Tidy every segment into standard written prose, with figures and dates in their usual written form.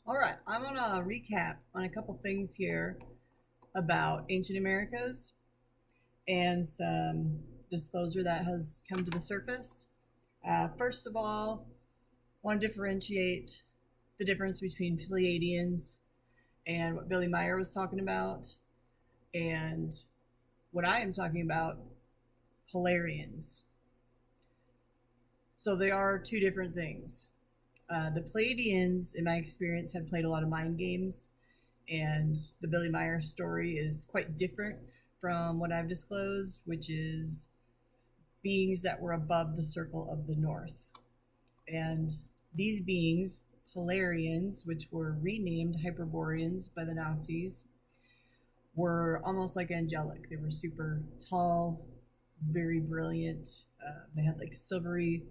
All right, I'm gonna recap on a couple things here about ancient Americas and some disclosure that has come to the surface. First of all, I want to differentiate the difference between Pleiadians and what Billy Meyer was talking about, and what I am talking about, Polarians. So they are two different things. The Pleiadians, in my experience, have played a lot of mind games, and the Billy Meyer story is quite different from what I've disclosed, which is beings that were above the circle of the north. And these beings, Polarians, which were renamed Hyperboreans by the Nazis, were almost like angelic. They were super tall, very brilliant. They had like silvery,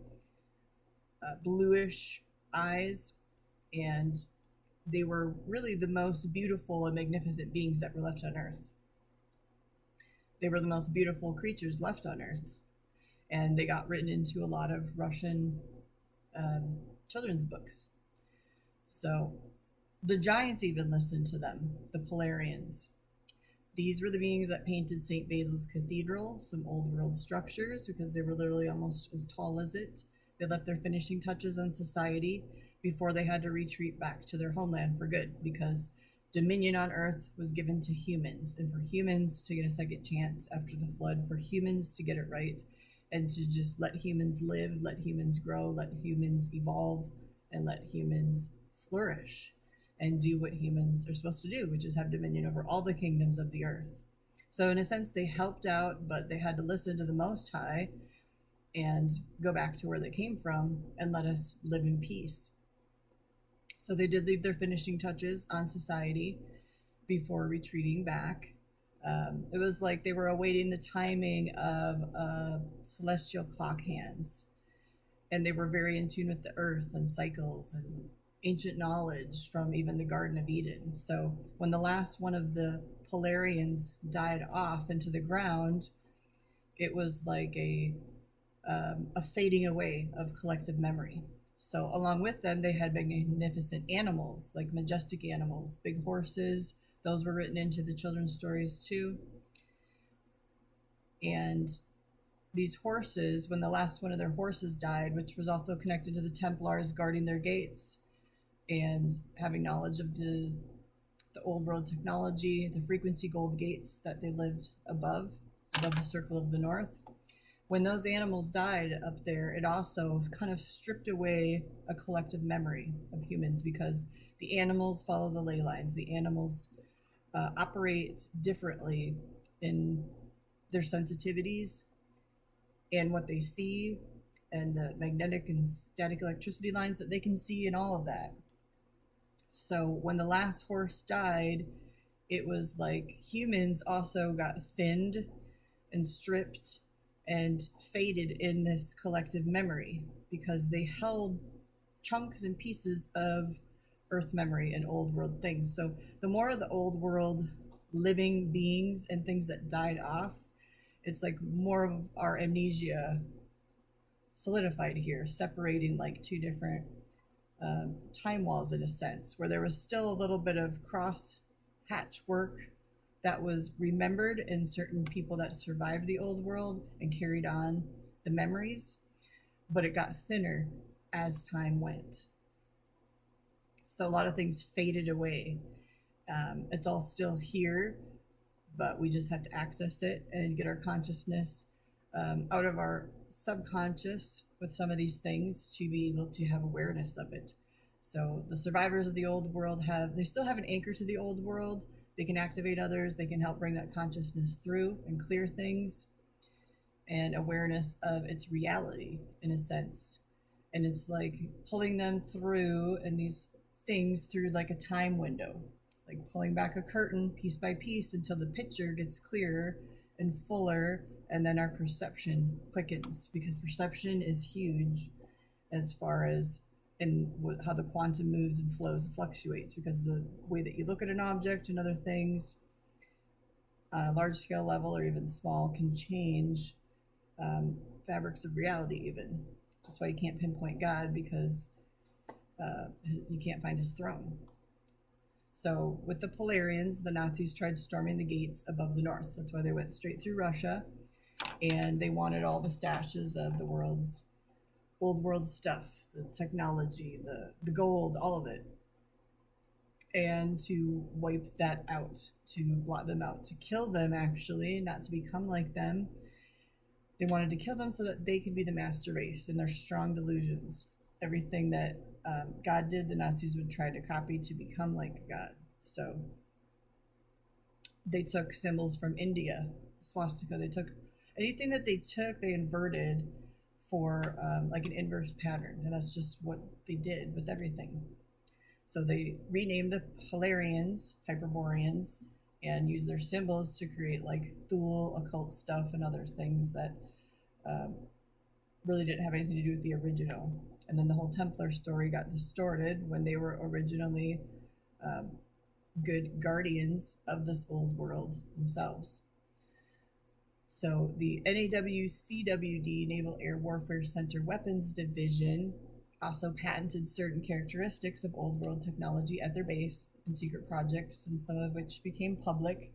bluish eyes, and they were really the most beautiful and magnificent beings that were left on Earth. They were the most beautiful creatures left on Earth, and they got written into a lot of Russian children's books. So the giants even listened to them, the Polarians. These were the beings that painted St. Basil's Cathedral, some old world structures, because they were literally almost as tall as it. They left their finishing touches on society before they had to retreat back to their homeland for good, because dominion on Earth was given to humans, and for humans to get a second chance after the flood, for humans to get it right, and to just let humans live, let humans grow, let humans evolve, and let humans flourish and do what humans are supposed to do, which is have dominion over all the kingdoms of the earth. So in a sense, they helped out, but they had to listen to the Most High and go back to where they came from and let us live in peace. So they did leave their finishing touches on society before retreating back. It was like they were awaiting the timing of celestial clock hands, and they were very in tune with the earth and cycles and ancient knowledge from even the Garden of Eden. So when the last one of the Polarians died off into the ground, it was like a fading away of collective memory. So along with them, they had magnificent animals, like majestic animals, big horses. Those were written into the children's stories too. And these horses, when the last one of their horses died, which was also connected to the Templars guarding their gates and having knowledge of the old world technology, the frequency gold gates that they lived above the circle of the north. When those animals died up there, it also kind of stripped away a collective memory of humans, because the animals follow the ley lines. The animals operate differently in their sensitivities and what they see, and the magnetic and static electricity lines that they can see, and all of that. So when the last horse died, it was like humans also got thinned and stripped and faded in this collective memory, because they held chunks and pieces of earth memory and old world things. So the more of the old world living beings and things that died off, it's like more of our amnesia solidified here, separating like two different time walls in a sense, where there was still a little bit of cross hatch work that was remembered in certain people that survived the old world and carried on the memories, but it got thinner as time went. So a lot of things faded away. It's all still here, but we just have to access it and get our consciousness out of our subconscious with some of these things to be able to have awareness of it. So the survivors of the old world they still have an anchor to the old world. They can activate others. They can help bring that consciousness through and clear things and awareness of its reality in a sense. And it's like pulling them through, and these things through like a time window, like pulling back a curtain piece by piece until the picture gets clearer and fuller, and then our perception quickens, because perception is huge as far as in how the quantum moves and flows and fluctuates, because the way that you look at an object and other things on a large scale level or even small can change fabrics of reality even. That's why you can't pinpoint God, because you can't find his throne. So with the Polarians, the Nazis tried storming the gates above the north. That's why they went straight through Russia, and they wanted all the stashes of the world's old world stuff, the technology, the gold, all of it, and to wipe that out, to blot them out, to kill them, actually, not to become like them. They wanted to kill them so that they could be the master race in their strong delusions. Everything that God did, the Nazis would try to copy to become like God. So they took symbols from India, swastika. They took anything that they took, they inverted for like an inverse pattern. And that's just what they did with everything. So they renamed the Polarians, Hyperboreans, and used their symbols to create like Thule, occult stuff, and other things that really didn't have anything to do with the original. And then the whole Templar story got distorted when they were originally good guardians of this old world themselves. So the NAWCWD, Naval Air Warfare Center Weapons Division, also patented certain characteristics of old world technology at their base and secret projects, and some of which became public.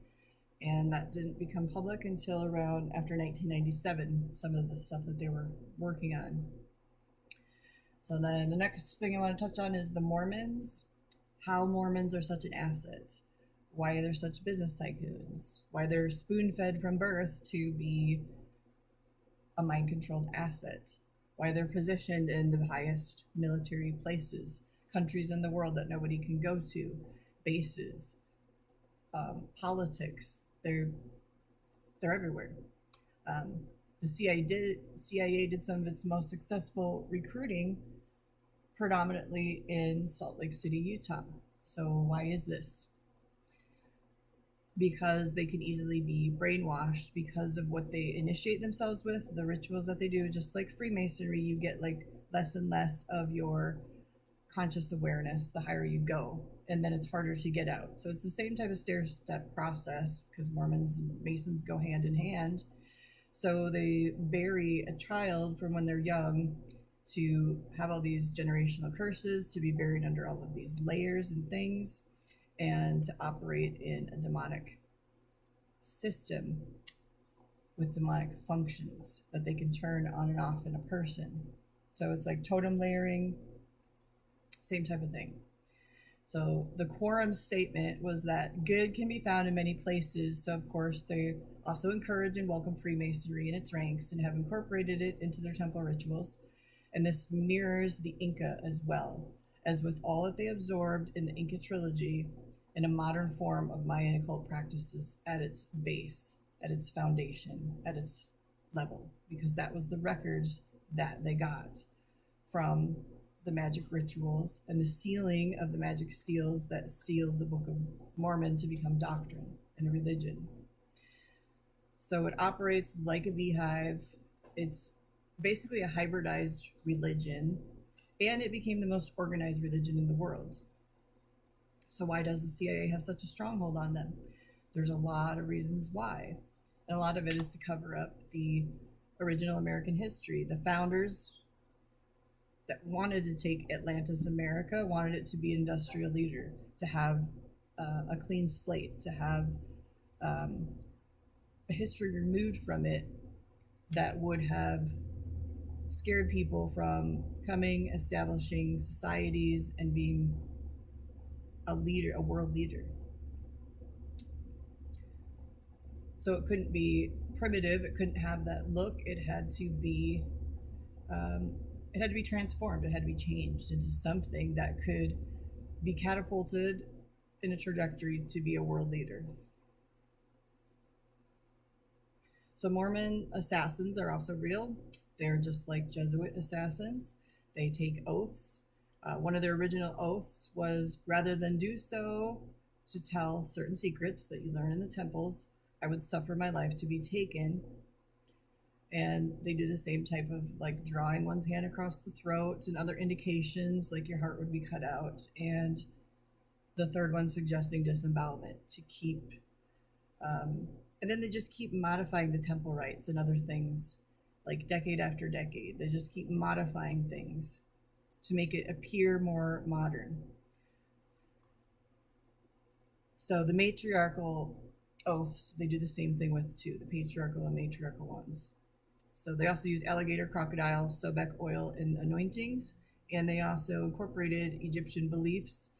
And that didn't become public until around after 1997, some of the stuff that they were working on. So then the next thing I want to touch on is the Mormons. How Mormons are such an asset. Why they're such business tycoons. Why they're spoon-fed from birth to be a mind-controlled asset. Why they're positioned in the highest military places. Countries in the world that nobody can go to. Bases. Politics. They're everywhere. The CIA did some of its most successful recruiting predominantly in Salt Lake City, Utah. So why is this? Because they can easily be brainwashed because of what they initiate themselves with, the rituals that they do. Just like Freemasonry, you get like less and less of your conscious awareness the higher you go, and then it's harder to get out. So it's the same type of stair-step process, because Mormons and Masons go hand in hand. So they bury a child from when they're young to have all these generational curses, to be buried under all of these layers and things, and to operate in a demonic system with demonic functions that they can turn on and off in a person. So it's like totem layering, same type of thing. So the quorum statement was that good can be found in many places. So of course they also encourage and welcome Freemasonry in its ranks and have incorporated it into their temple rituals. And this mirrors the Inca as well, as with all that they absorbed in the Inca trilogy in a modern form of Mayan occult practices at its base, at its foundation, at its level, because that was the records that they got from the magic rituals and the sealing of the magic seals that sealed the Book of Mormon to become doctrine and religion. So it operates like a beehive. It's basically a hybridized religion, and it became the most organized religion in the world. So why does the CIA have such a stronghold on them? There's a lot of reasons why. And a lot of it is to cover up the original American history. The founders that wanted to take Atlantis America wanted it to be an industrial leader, to have a clean slate, to have a history removed from it that would have scared people from coming, establishing societies, and being a leader, a world leader. So it couldn't be primitive. It couldn't have that look. It had to be transformed. It had to be changed into something that could be catapulted in a trajectory to be a world leader. So Mormon assassins are also real. They're just like Jesuit assassins. They take oaths. One of their original oaths was, rather than do so to tell certain secrets that you learn in the temples, I would suffer my life to be taken. And they do the same type of like drawing one's hand across the throat and other indications like your heart would be cut out. And the third one suggesting disembowelment to keep, and then they just keep modifying the temple rites and other things like decade after decade. They just keep modifying things to make it appear more modern. So the matriarchal oaths, they do the same thing with too, the patriarchal and matriarchal ones. So they also use alligator, crocodile, sobek oil in anointings, and they also incorporated Egyptian beliefs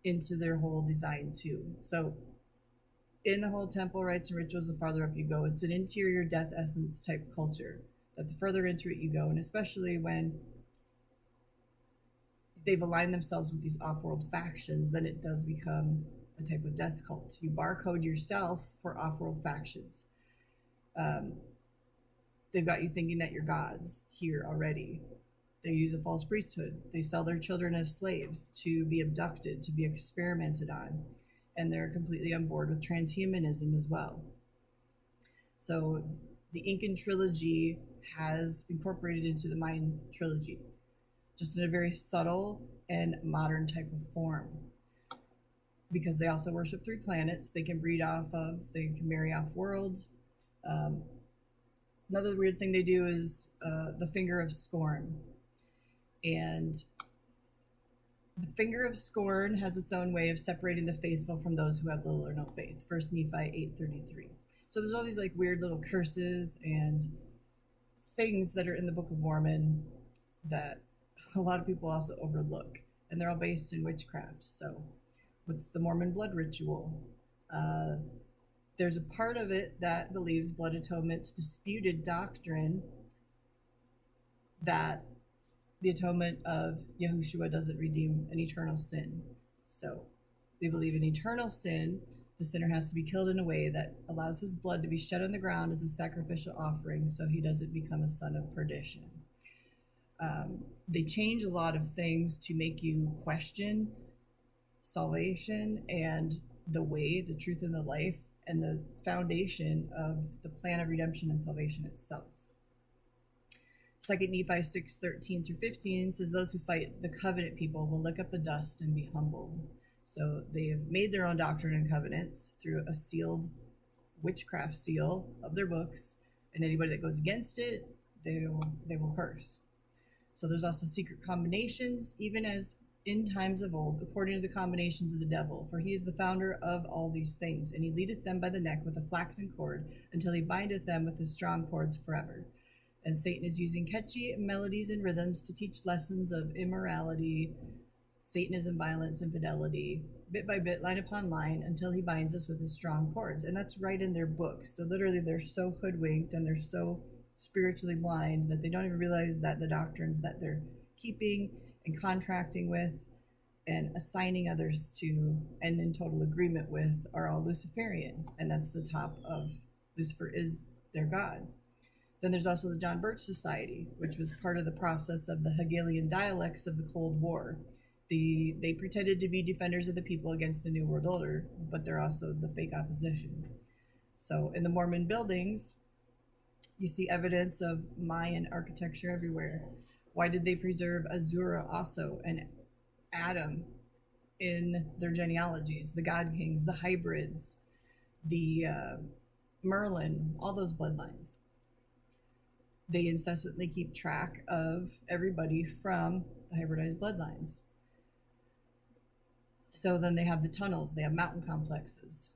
into their whole design too. So in the whole temple rites and rituals, the farther up you go, it's an interior death essence type culture. That the further into it you go, and especially when they've aligned themselves with these off-world factions, then it does become a type of death cult. You barcode yourself for off-world factions. They've got you thinking that you're gods here already. They use a false priesthood. They sell their children as slaves to be abducted, to be experimented on. And they're completely on board with transhumanism as well. So the Incan trilogy has incorporated into the Mayan trilogy, just in a very subtle and modern type of form. Because they also worship 3 planets, they can breed off of, they can marry off worlds. Another weird thing they do is the finger of scorn. And the finger of scorn has its own way of separating the faithful from those who have little or no faith. 1 Nephi 8:33. So there's all these like weird little curses and things that are in the Book of Mormon that a lot of people also overlook. And they're all based in witchcraft. So what's the Mormon blood ritual? There's a part of it that believes blood atonement's disputed doctrine that the atonement of Yahushua doesn't redeem an eternal sin. So they believe in eternal sin. The sinner has to be killed in a way that allows his blood to be shed on the ground as a sacrificial offering so he doesn't become a son of perdition. They change a lot of things to make you question salvation and the way, the truth, and the life, and the foundation of the plan of redemption and salvation itself. 2 Nephi 6:13-15 says, those who fight the covenant people will lick up the dust and be humbled. So they have made their own doctrine and covenants through a sealed witchcraft seal of their books, and anybody that goes against it, they will curse. So there's also secret combinations, even as in times of old, according to the combinations of the devil. For he is the founder of all these things, and he leadeth them by the neck with a flaxen cord, until he bindeth them with his strong cords forever. And Satan is using catchy melodies and rhythms to teach lessons of immorality, Satanism, violence, infidelity, bit by bit, line upon line, until he binds us with his strong cords. And that's right in their books. So literally they're so hoodwinked and they're so spiritually blind that they don't even realize that the doctrines that they're keeping and contracting with and assigning others to and in total agreement with are all Luciferian. And that's the top of Lucifer is their god. Then there's also the John Birch Society, which was part of the process of the Hegelian dialects of the Cold War. They pretended to be defenders of the people against the New World Order, but they're also the fake opposition. So in the Mormon buildings, you see evidence of Mayan architecture everywhere. Why did they preserve Azura also and Adam in their genealogies? The God Kings, the hybrids, the Merlin, all those bloodlines. They incessantly keep track of everybody from the hybridized bloodlines. So then they have the tunnels, they have mountain complexes.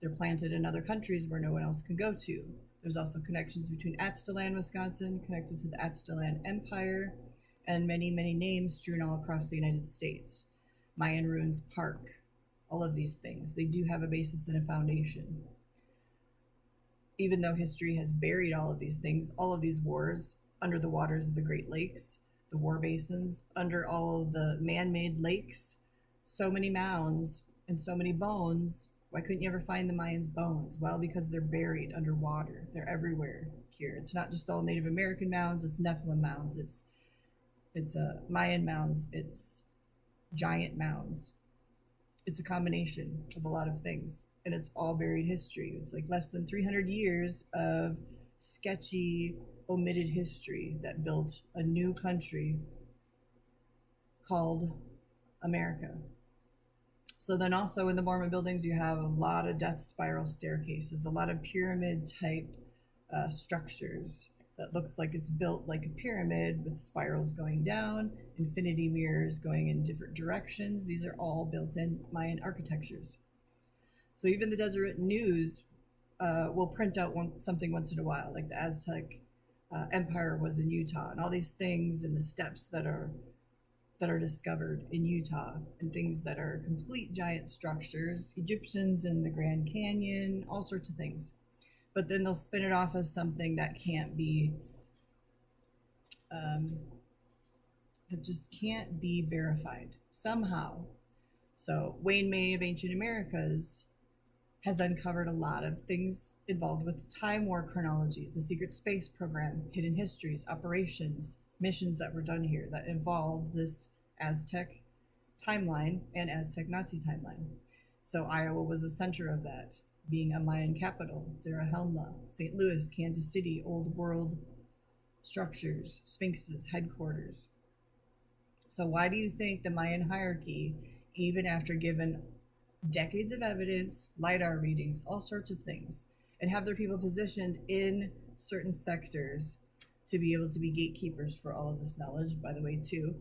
They're planted in other countries where no one else can go to. There's also connections between Aztlan, Wisconsin, connected to the Aztlan Empire, and many, many names strewn all across the United States. Mayan Ruins Park, all of these things. They do have a basis and a foundation. Even though history has buried all of these things, all of these wars under the waters of the Great Lakes, the war basins, under all of the man-made lakes, so many mounds and so many bones. Why couldn't you ever find the Mayans' bones? Well, because they're buried underwater. They're everywhere here. It's not just all Native American mounds, it's Nephilim mounds, it's Mayan mounds, it's giant mounds. It's a combination of a lot of things. And it's all buried history. It's like less than 300 years of sketchy, omitted history that built a new country called America. So then also in the Mormon buildings, you have a lot of death spiral staircases, a lot of pyramid type structures that looks like it's built like a pyramid with spirals going down, infinity mirrors going in different directions. These are all built in Mayan architectures. So even the Deseret News will print out something once in a while, like the Aztec Empire was in Utah, and all these things and the steps that are discovered in Utah, and things that are complete giant structures, Egyptians in the Grand Canyon, all sorts of things. But then they'll spin it off as something that can't be, that just can't be verified somehow. So Wayne May of Ancient Americas has uncovered a lot of things involved with time war chronologies, the secret space program, hidden histories, operations, missions that were done here that involved this Aztec timeline and Aztec Nazi timeline. So Iowa was the center of that, being a Mayan capital, Zarahemla, St. Louis, Kansas City, Old World structures, sphinxes, headquarters. So why do you think the Mayan hierarchy, even after given decades of evidence, LiDAR readings, all sorts of things, and have their people positioned in certain sectors to be able to be gatekeepers for all of this knowledge, by the way, too,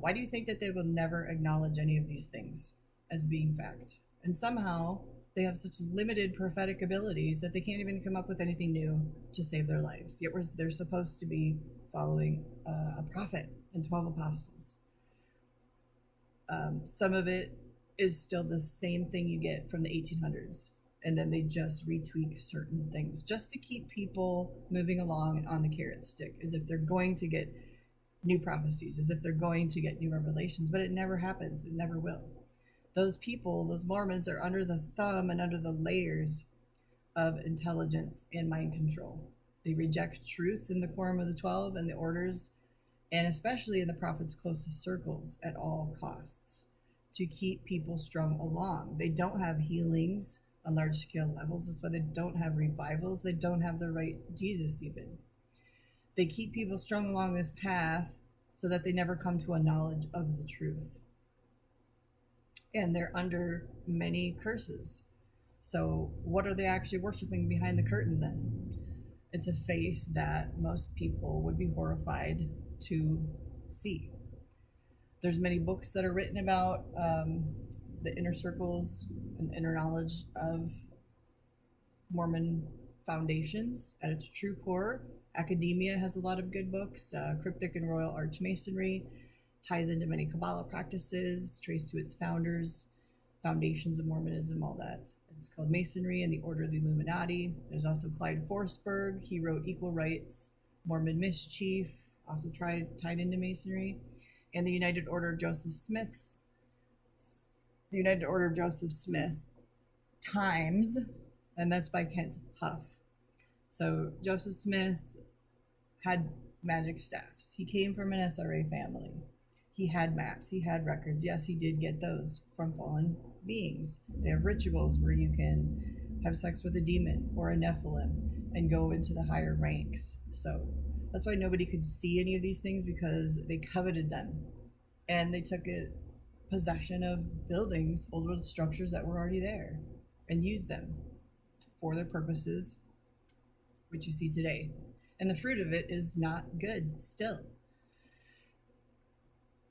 why do you think that they will never acknowledge any of these things as being fact? And somehow they have such limited prophetic abilities that they can't even come up with anything new to save their lives. Yet they're supposed to be following a prophet and 12 apostles. Some of it is still the same thing you get from the 1800s, and then they just retweak certain things just to keep people moving along on the carrot stick, as if they're going to get new prophecies, as if they're going to get new revelations, but it never happens. It never will. Those people, those Mormons, are under the thumb and under the layers of intelligence and mind control. They reject truth in the quorum of the 12 and the orders, and especially in the prophet's closest circles, at all costs, to keep people strung along. They don't have healings on large scale levels. That's why they don't have revivals. They don't have the right Jesus even. They keep people strung along this path so that they never come to a knowledge of the truth. And they're under many curses. So what are they actually worshiping behind the curtain then? It's a face that most people would be horrified to see. There's many books that are written about the inner circles and inner knowledge of Mormon foundations at its true core. Academia has a lot of good books. Cryptic and Royal Archmasonry ties into many Kabbalah practices, traced to its founders, foundations of Mormonism, all that. It's called Masonry and the Order of the Illuminati. There's also Clyde Forsberg. He wrote Equal Rights, Mormon Mischief, also tied into Masonry. And the United Order of Joseph Smith Times, and that's by Kent Huff. So Joseph Smith had magic staffs. He came from an SRA family. He had maps, he had records. Yes, he did get those from fallen beings. They have rituals where you can have sex with a demon or a Nephilim and go into the higher ranks. So that's why nobody could see any of these things, because they coveted them. And they took possession of buildings, old world structures that were already there, and used them for their purposes, which you see today. And the fruit of it is not good still.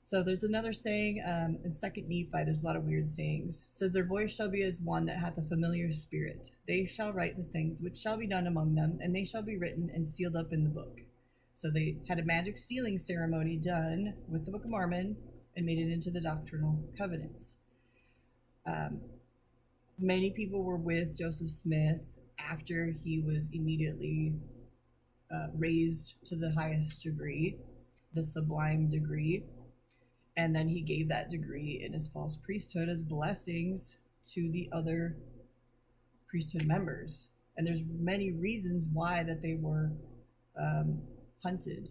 So there's another saying in 2nd Nephi, there's a lot of weird sayings. It says, their voice shall be as one that hath a familiar spirit. They shall write the things which shall be done among them, and they shall be written and sealed up in the book. So they had a magic sealing ceremony done with the Book of Mormon and made it into the doctrinal covenants. Many people were with Joseph Smith after he was immediately raised to the highest degree, the sublime degree. And then he gave that degree in his false priesthood as blessings to the other priesthood members. And there's many reasons why that they were hunted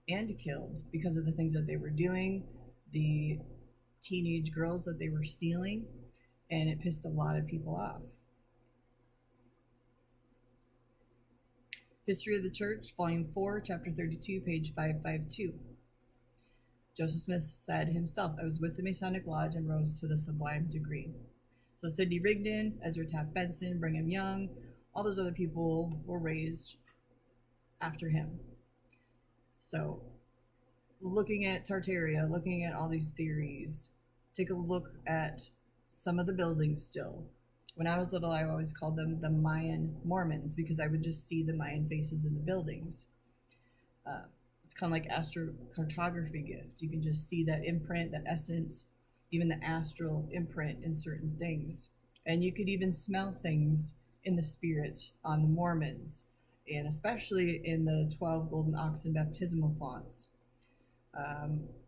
and killed because of the things that they were doing, the teenage girls that they were stealing, and it pissed a lot of people off. History of the Church, Volume 4, Chapter 32, page 552. Joseph Smith said himself, I was with the Masonic Lodge and rose to the sublime degree. So Sidney Rigdon, Ezra Taft Benson, Brigham Young, all those other people were raised after him. So looking at Tartaria, looking at all these theories, take a look at some of the buildings still. When I was little, I always called them the Mayan Mormons because I would just see the Mayan faces in the buildings. It's kind of like astrocartography gift. You can just see that imprint, that essence, even the astral imprint in certain things. And you could even smell things in the spirit on the Mormons, and especially in the 12 golden oxen baptismal fonts.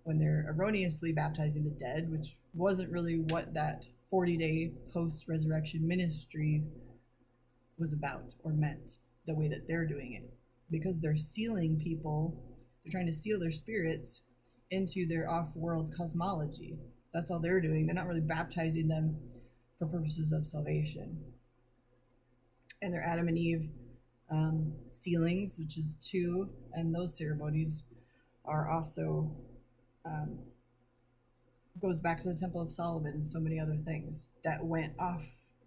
When they're erroneously baptizing the dead, which wasn't really what that 40-day post-resurrection ministry was about or meant, the way that they're doing it. Because they're sealing people, they're trying to seal their spirits into their off-world cosmology. That's all they're doing. They're not really baptizing them for purposes of salvation. And their Adam and Eve sealings, which is 2, and those ceremonies are also goes back to the Temple of Solomon and so many other things that went off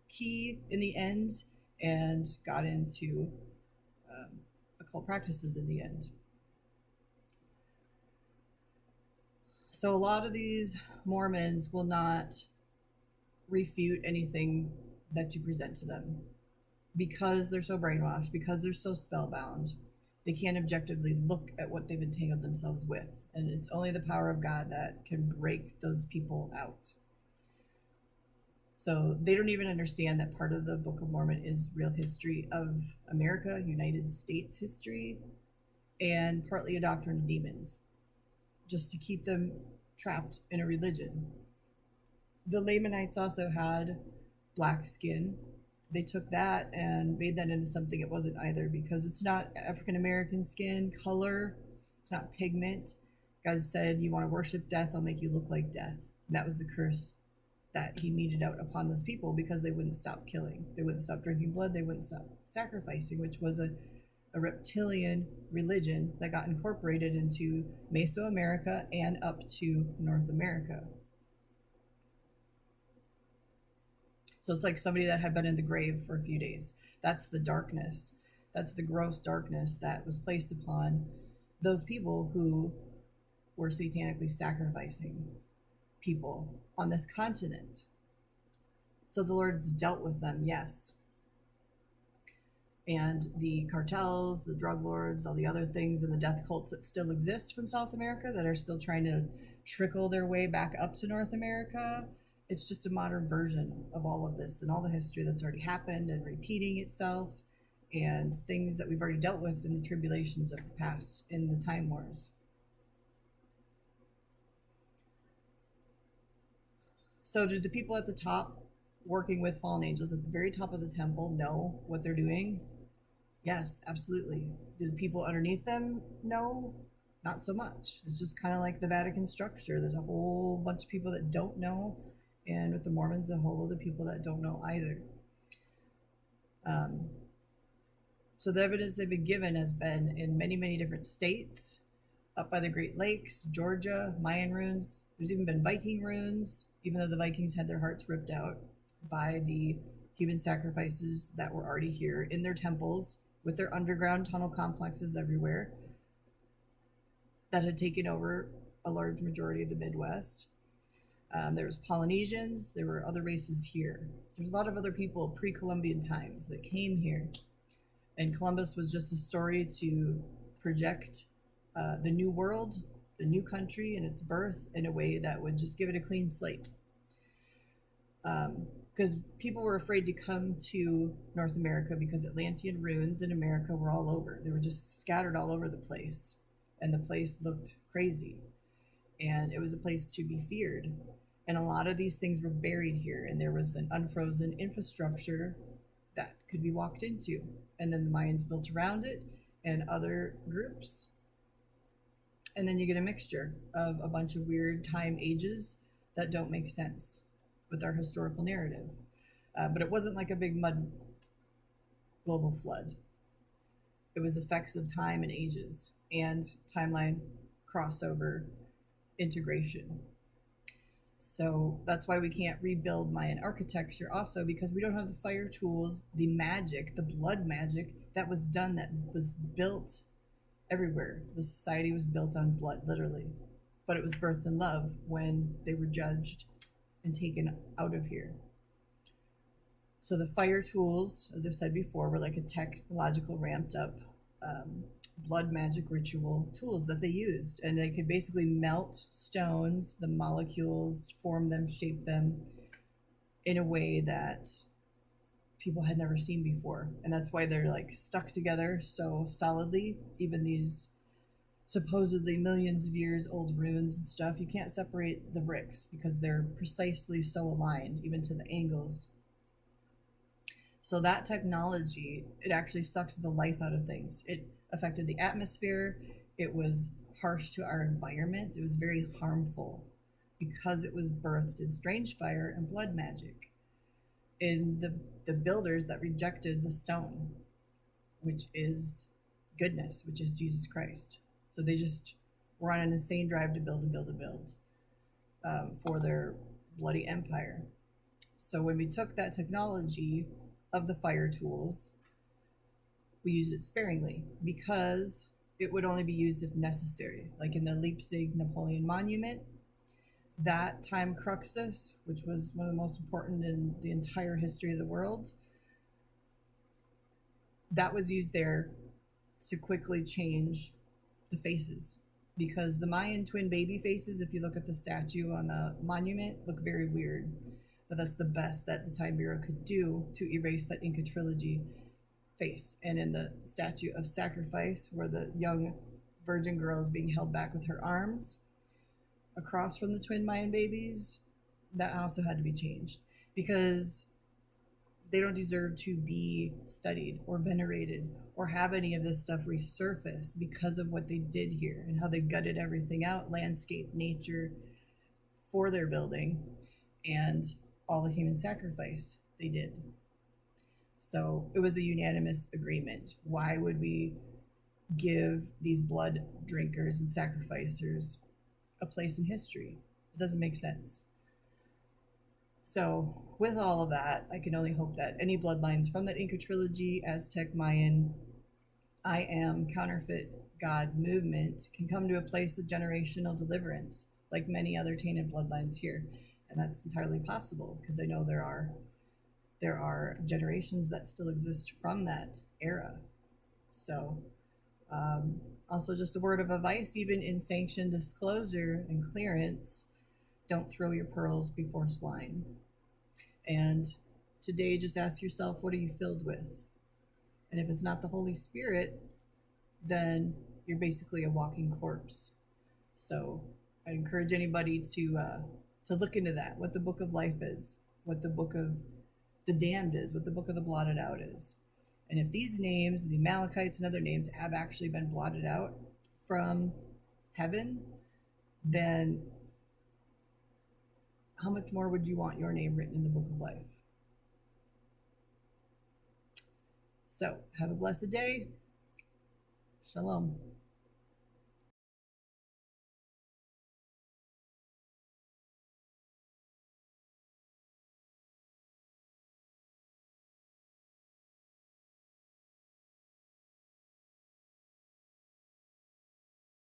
key in the end and got into occult practices in the end. So a lot of these Mormons will not refute anything that you present to them because they're so brainwashed, because they're so spellbound. They can't objectively look at what they've entangled themselves with. And it's only the power of God that can break those people out. So they don't even understand that part of the Book of Mormon is real history of America, United States history, and partly a doctrine of demons, just to keep them trapped in a religion. The Lamanites also had black skin. They took that and made that into something it wasn't either, because it's not African American skin color, it's not pigment. God said, you want to worship death, I'll make you look like death. And that was the curse that he meted out upon those people because they wouldn't stop killing. They wouldn't stop drinking blood, they wouldn't stop sacrificing, which was a reptilian religion that got incorporated into Mesoamerica and up to North America. So it's like somebody that had been in the grave for a few days. That's the darkness. That's the gross darkness that was placed upon those people who were satanically sacrificing people on this continent. So the Lord's dealt with them, yes. And the cartels, the drug lords, all the other things, and the death cults that still exist from South America that are still trying to trickle their way back up to North America. It's just a modern version of all of this and all the history that's already happened and repeating itself, and things that we've already dealt with in the tribulations of the past, in the time wars. So did the people at the top working with fallen angels at the very top of the temple know what they're doing? Yes, absolutely. Do the people underneath them know? Not so much. It's just kind of like the Vatican structure. There's a whole bunch of people that don't know, and with the Mormons, a whole other people that don't know either. So the evidence they've been given has been in many, many different states, up by the Great Lakes, Georgia, Mayan runes. There's even been Viking runes, even though the Vikings had their hearts ripped out by the human sacrifices that were already here in their temples with their underground tunnel complexes everywhere that had taken over a large majority of the Midwest. There was Polynesians, there were other races here. There's a lot of other people pre-Columbian times that came here. And Columbus was just a story to project the new world, the new country and its birth in a way that would just give it a clean slate. Because people were afraid to come to North America because Atlantean ruins in America were all over. They were just scattered all over the place. And the place looked crazy. And it was a place to be feared. And a lot of these things were buried here. And there was an unfrozen infrastructure that could be walked into. And then the Mayans built around it and other groups. And then you get a mixture of a bunch of weird time ages that don't make sense with our historical narrative. But it wasn't like a big mud global flood. It was effects of time and ages and timeline crossover integration. So that's why we can't rebuild Mayan architecture also, because we don't have the fire tools, the magic, the blood magic that was done, that was built everywhere. The society was built on blood, literally. But it was birthed in love when they were judged and taken out of here. So the fire tools, as I've said before, were like a technological ramped up blood magic ritual tools that they used. And they could basically melt stones, the molecules, form them, shape them in a way that people had never seen before. And that's why they're like stuck together so solidly. Even these supposedly millions of years old runes and stuff, you can't separate the bricks because they're precisely so aligned, even to the angles. So that technology, it actually sucked the life out of things. It affected the atmosphere. It was harsh to our environment. It was very harmful because it was birthed in strange fire and blood magic. In the builders that rejected the stone, which is goodness, which is Jesus Christ. So they just were on an insane drive to build and build and build for their bloody empire. So when we took that technology of the fire tools, we used it sparingly because it would only be used if necessary. Like in the Leipzig Napoleon Monument, that time cruxus, which was one of the most important in the entire history of the world, that was used there to quickly change the faces, because the Mayan twin baby faces, if you look at the statue on the monument, look very weird. But that's the best that the Time Bureau could do to erase that Inca trilogy face. And in the statue of sacrifice, where the young virgin girl is being held back with her arms across from the twin Mayan babies, that also had to be changed because they don't deserve to be studied or venerated or have any of this stuff resurface because of what they did here and how they gutted everything out, landscape, nature, for their building, and all the human sacrifice they did. So it was a unanimous agreement. Why would we give these blood drinkers and sacrificers a place in history? It doesn't make sense. So with all of that, I can only hope that any bloodlines from that Inca trilogy, Aztec, Mayan, I am counterfeit God movement can come to a place of generational deliverance, like many other tainted bloodlines here. And that's entirely possible because I know there are generations that still exist from that era. So also just a word of advice, even in sanctioned disclosure and clearance, don't throw your pearls before swine. And today, just ask yourself, what are you filled with? And if it's not the Holy Spirit, then you're basically a walking corpse. So I'd encourage anybody to look into that, what the book of life is, what the book of the damned is, what the book of the blotted out is. And if these names, the Amalekites and other names, have actually been blotted out from heaven, then how much more would you want your name written in the book of life? So have a blessed day. Shalom.